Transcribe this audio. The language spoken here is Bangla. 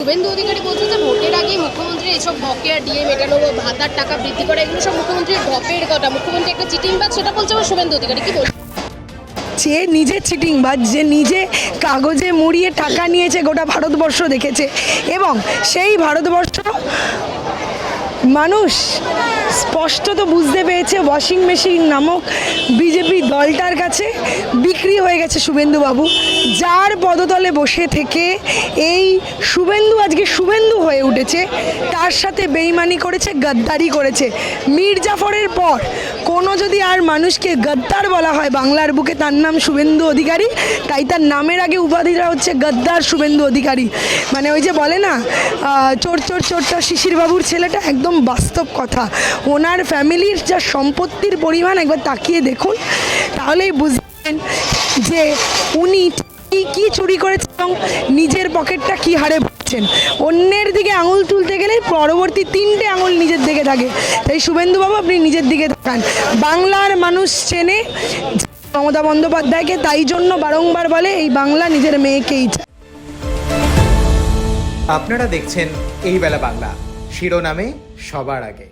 শুভেন্দু অধিকারী বলছে যে ভোটের আগে মুখ্যমন্ত্রী এইসব বকেয়া ডিএ মেটানো, ভাতার টাকা বৃদ্ধি করা, এগুলো সব মুখ্যমন্ত্রীর ঢপের কথা। মুখ্যমন্ত্রী একটা চিটিংবাজ, সেটা বলছে আমার শুভেন্দু অধিকারী। কি বলছে? যে নিজে চিটিংবাজ, যে নিজে কাগজে মুড়িয়ে টাকা নিয়েছে, গোটা ভারতবর্ষ দেখেছে। এবং সেই ভারতবর্ষ মানুষ স্পষ্টত বুঝতে পেরেছে ওয়াশিং মেশিন নামক বিজেপি দলটার কাছে বিক্রি হয়ে গেছে শুভেন্দুবাবু, যার পদতলে বসে থেকে এই শুভেন্দু আজকে শুভেন্দু হয়ে উঠেছে। তার সাথে বেইমানি করেছে, গদ্দারি করেছে। মীর জাফরের পর কোনো যদি আর মানুষকে গদ্দার বলা হয় বাংলার বুকে, তার নাম শুভেন্দু অধিকারী। তাই তার নামের আগে উপাধিটা হচ্ছে গদ্দার শুভেন্দু অধিকারী। মানে ওই যে বলে না, চোর চোর চোরটা শিশির বাবুর ছেলেটা, একদম বাস্তব কথা। ওনার ফ্যামিলির যা সম্পত্তির পরিমাণ একবার তাকিয়ে দেখুন, তাহলেই বুঝবেন যে উনি কি চুরি করেছেন এবং নিজের পকেটটা কি হারে ভরছেন। অন্যের দিকে আঙুল তুলতে গেলে পরবর্তী 3টে আঙুল নিজের দিকে থাকে। তাই শুভেন্দুবাবু, আপনি নিজের দিকে তাকান। বাংলার মানুষ চেনে মমতা বন্দ্যোপাধ্যায়কে, তাই জন্য বারংবার বলে এই বাংলা নিজের মেয়েকেই চায়। আপনারা দেখছেন এই বেলা বাংলা, শিরোনামে সবার আগে।